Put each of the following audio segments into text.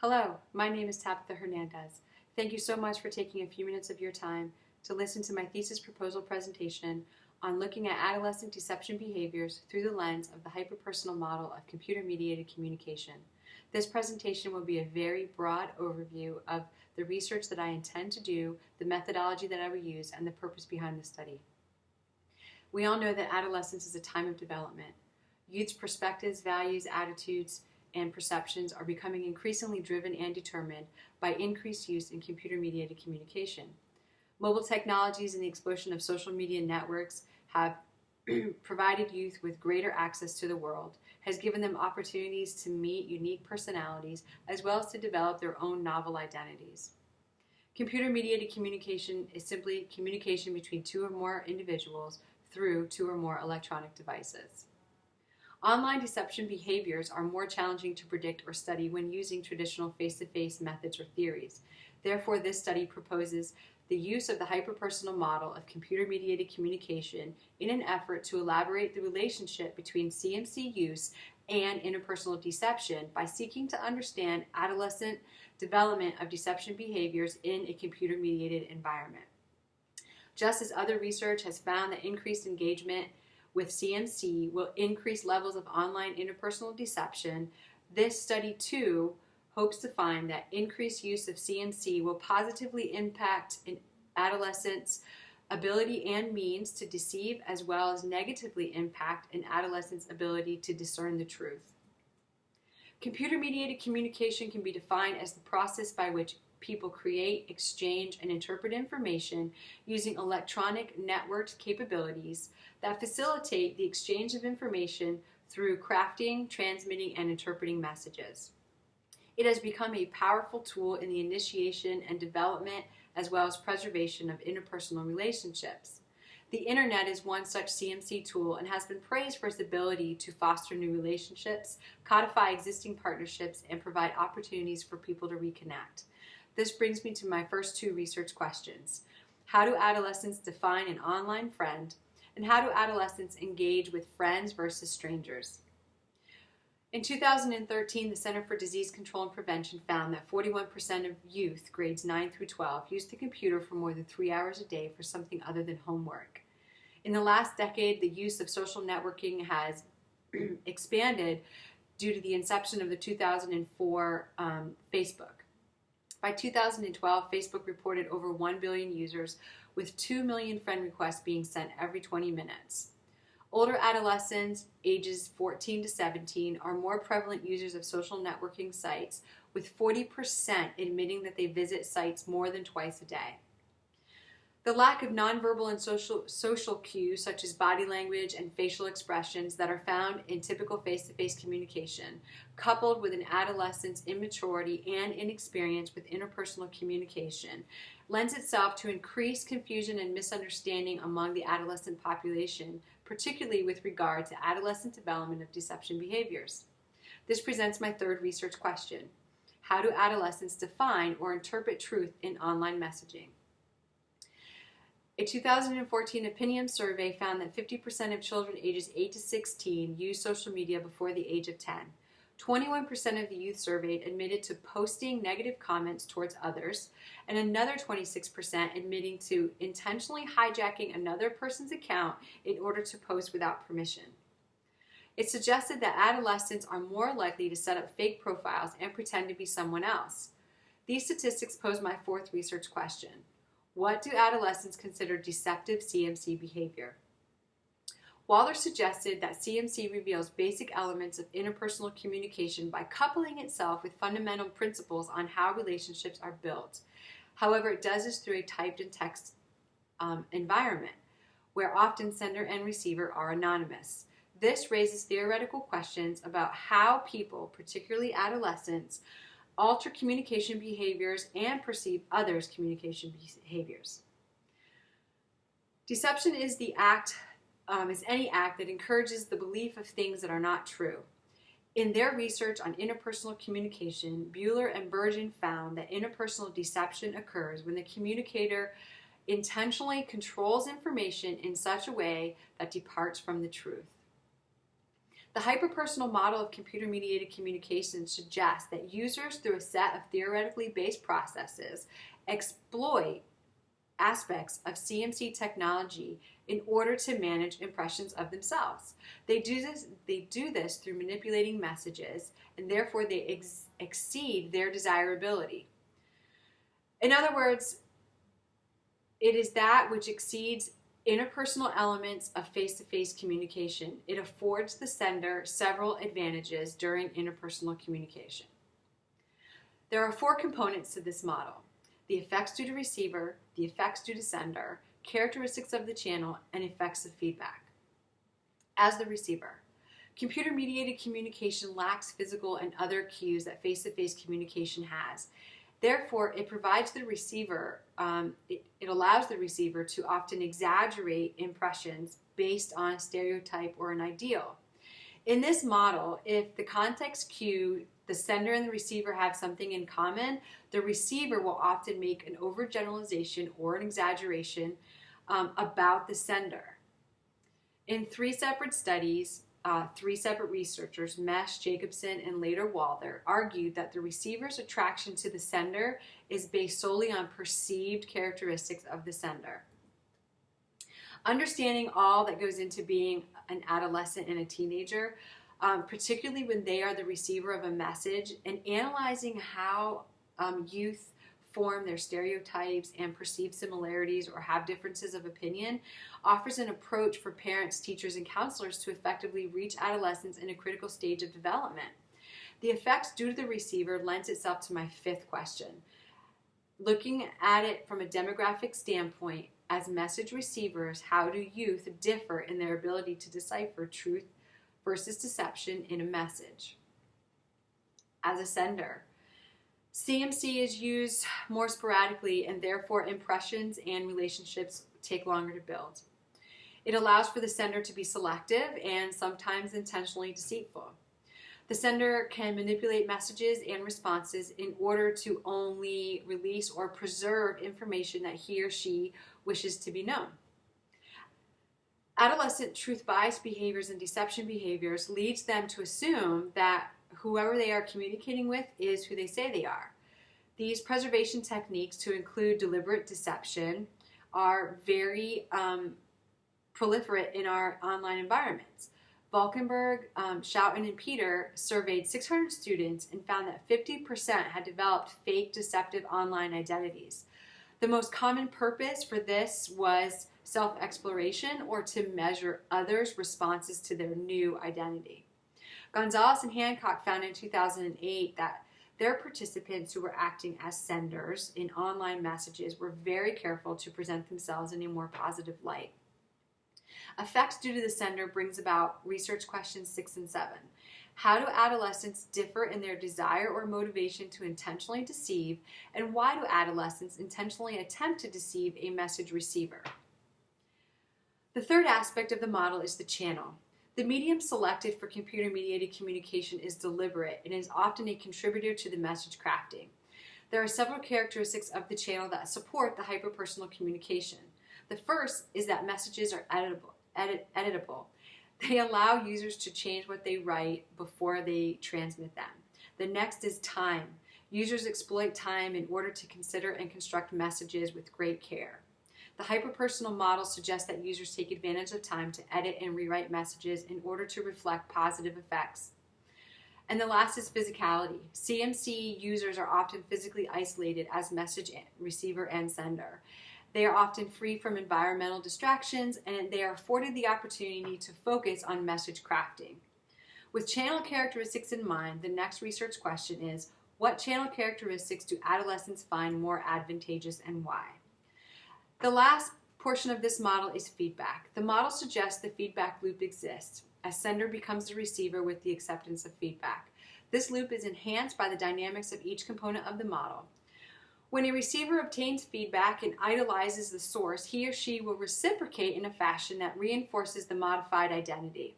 Hello, my name is Tabitha Hernandez. Thank you so much for taking a few minutes of your time to listen to my thesis proposal presentation on looking at adolescent deception behaviors through the lens of the hyperpersonal model of computer-mediated communication. This presentation will be a very broad overview of the research that I intend to do, the methodology that I will use, and the purpose behind the study. We all know that adolescence is a time of development. Youth's perspectives, values, attitudes, and perceptions are becoming increasingly driven and determined by increased use in computer-mediated communication. Mobile technologies and the explosion of social media networks have provided youth with greater access to the world, has given them opportunities to meet unique personalities, as well as to develop their own novel identities. Computer-mediated communication is simply communication between two or more individuals through two or more electronic devices. Online deception behaviors are more challenging to predict or study when using traditional face-to-face methods or theories. Therefore, this study proposes the use of the hyperpersonal model of computer-mediated communication in an effort to elaborate the relationship between CMC use and interpersonal deception by seeking to understand adolescent development of deception behaviors in a computer-mediated environment. Just as other research has found that increased engagement with CMC will increase levels of online interpersonal deception, this study too hopes to find that increased use of CMC will positively impact an adolescent's ability and means to deceive, as well as negatively impact an adolescent's ability to discern the truth. Computer-mediated communication can be defined as the process by which people create, exchange, and interpret information using electronic networked capabilities that facilitate the exchange of information through crafting, transmitting, and interpreting messages. It has become a powerful tool in the initiation and development, as well as preservation of interpersonal relationships. The internet is one such CMC tool and has been praised for its ability to foster new relationships, codify existing partnerships, and provide opportunities for people to reconnect. This brings me to my first two research questions. How do adolescents define an online friend? And how do adolescents engage with friends versus strangers? In 2013, the Center for Disease Control and Prevention found that 41% of youth, grades 9 through 12, used the computer for more than 3 hours a day for something other than homework. In the last decade, the use of social networking has expanded due to the inception of the 2004 Facebook. By 2012, Facebook reported over 1 billion users, with 2 million friend requests being sent every 20 minutes. Older adolescents, ages 14 to 17, are more prevalent users of social networking sites, with 40% admitting that they visit sites more than twice a day. The lack of nonverbal and social cues, such as body language and facial expressions that are found in typical face-to-face communication, coupled with an adolescent's immaturity and inexperience with interpersonal communication, lends itself to increased confusion and misunderstanding among the adolescent population, particularly with regard to adolescent development of deception behaviors. This presents my third research question. How do adolescents define or interpret truth in online messaging? A 2014 opinion survey found that 50% of children ages 8 to 16 use social media before the age of 10. 21% of the youth surveyed admitted to posting negative comments towards others, and another 26% admitting to intentionally hijacking another person's account in order to post without permission. It suggested that adolescents are more likely to set up fake profiles and pretend to be someone else. These statistics pose my fourth research question. What do adolescents consider deceptive CMC behavior? Waller suggested that CMC reveals basic elements of interpersonal communication by coupling itself with fundamental principles on how relationships are built. However, it does this through a typed and text environment, where often sender and receiver are anonymous. This raises theoretical questions about how people, particularly adolescents, alter communication behaviors and perceive others' communication behaviors. Deception is any act that encourages the belief of things that are not true. In their research on interpersonal communication, Buehler and Bergen found that interpersonal deception occurs when the communicator intentionally controls information in such a way that departs from the truth. The hyperpersonal model of computer-mediated communication suggests that users, through a set of theoretically based processes, exploit aspects of CMC technology in order to manage impressions of themselves. They do this through manipulating messages, and therefore they exceed their desirability. In other words, it is that which exceeds interpersonal elements of face-to-face communication. It affords the sender several advantages during interpersonal communication. There are 4 components to this model: the effects due to receiver, the effects due to sender, characteristics of the channel, and effects of feedback. As the receiver, computer-mediated communication lacks physical and other cues that face-to-face communication has. Therefore, it provides the receiver, it allows the receiver to often exaggerate impressions based on a stereotype or an ideal. In this model, if the context cue, the sender and the receiver have something in common, the receiver will often make an overgeneralization or an exaggeration about the sender. In 3 separate studies, 3 separate researchers, Mesh, Jacobson, and later Walther, argued that the receiver's attraction to the sender is based solely on perceived characteristics of the sender. Understanding all that goes into being an adolescent and a teenager, particularly when they are the receiver of a message, and analyzing how youth form their stereotypes and perceive similarities or have differences of opinion, offers an approach for parents, teachers, and counselors to effectively reach adolescents in a critical stage of development. The effects due to the receiver lends itself to my 5th question. Looking at it from a demographic standpoint, as message receivers, how do youth differ in their ability to decipher truth versus deception in a message? As a sender, CMC is used more sporadically, and therefore impressions and relationships take longer to build. It allows for the sender to be selective and sometimes intentionally deceitful. The sender can manipulate messages and responses in order to only release or preserve information that he or she wishes to be known. Adolescent truth bias behaviors and deception behaviors leads them to assume that whoever they are communicating with is who they say they are. These preservation techniques, to include deliberate deception, are very proliferate in our online environments. Valkenburg, Schouten, and Peter surveyed 600 students and found that 50% had developed fake deceptive online identities. The most common purpose for this was self-exploration or to measure others' responses to their new identity. Gonzalez and Hancock found in 2008 that their participants who were acting as senders in online messages were very careful to present themselves in a more positive light. Effects due to the sender brings about research questions 6 and 7. How do adolescents differ in their desire or motivation to intentionally deceive, and why do adolescents intentionally attempt to deceive a message receiver? The third aspect of the model is the channel. The medium selected for computer-mediated communication is deliberate and is often a contributor to the message crafting. There are several characteristics of the channel that support the hyperpersonal communication. The first is that messages are editable. They allow users to change what they write before they transmit them. The next is time. Users exploit time in order to consider and construct messages with great care. The hyperpersonal model suggests that users take advantage of time to edit and rewrite messages in order to reflect positive effects. And the last is physicality. CMC users are often physically isolated as message receiver and sender. They are often free from environmental distractions, and they are afforded the opportunity to focus on message crafting. With channel characteristics in mind, the next research question is, what channel characteristics do adolescents find more advantageous and why? The last portion of this model is feedback. The model suggests the feedback loop exists. A sender becomes the receiver with the acceptance of feedback. This loop is enhanced by the dynamics of each component of the model. When a receiver obtains feedback and idolizes the source, he or she will reciprocate in a fashion that reinforces the modified identity.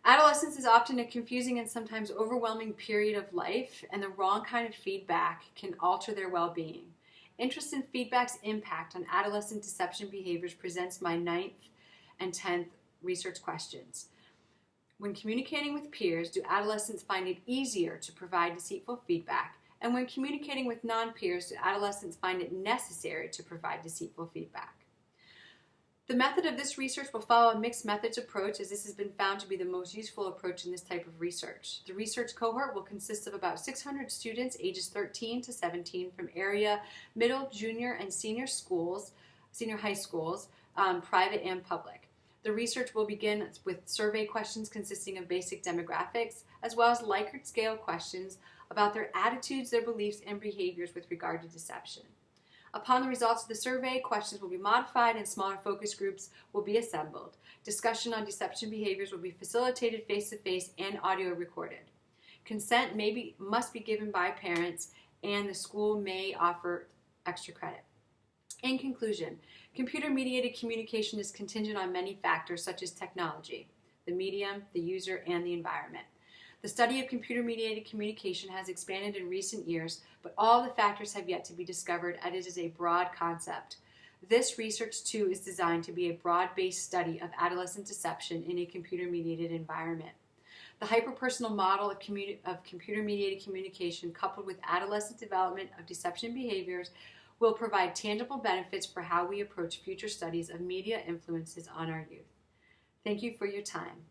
Adolescence is often a confusing and sometimes overwhelming period of life, and the wrong kind of feedback can alter their well-being. Interest in feedback's impact on adolescent deception behaviors presents my 9th and 10th research questions. When communicating with peers, do adolescents find it easier to provide deceitful feedback? And when communicating with non-peers, do adolescents find it necessary to provide deceitful feedback? The method of this research will follow a mixed methods approach, as this has been found to be the most useful approach in this type of research. The research cohort will consist of about 600 students ages 13 to 17 from area middle, junior, and senior high schools, private and public. The research will begin with survey questions consisting of basic demographics, as well as Likert scale questions about their attitudes, their beliefs, and behaviors with regard to deception. Upon the results of the survey, questions will be modified and smaller focus groups will be assembled. Discussion on deception behaviors will be facilitated face-to-face and audio recorded. Consent must be given by parents, and the school may offer extra credit. In conclusion, computer-mediated communication is contingent on many factors such as technology, the medium, the user, and the environment. The study of computer-mediated communication has expanded in recent years, but all the factors have yet to be discovered, and it is a broad concept. This research, too, is designed to be a broad-based study of adolescent deception in a computer-mediated environment. The hyperpersonal model of computer-mediated communication, coupled with adolescent development of deception behaviors, will provide tangible benefits for how we approach future studies of media influences on our youth. Thank you for your time.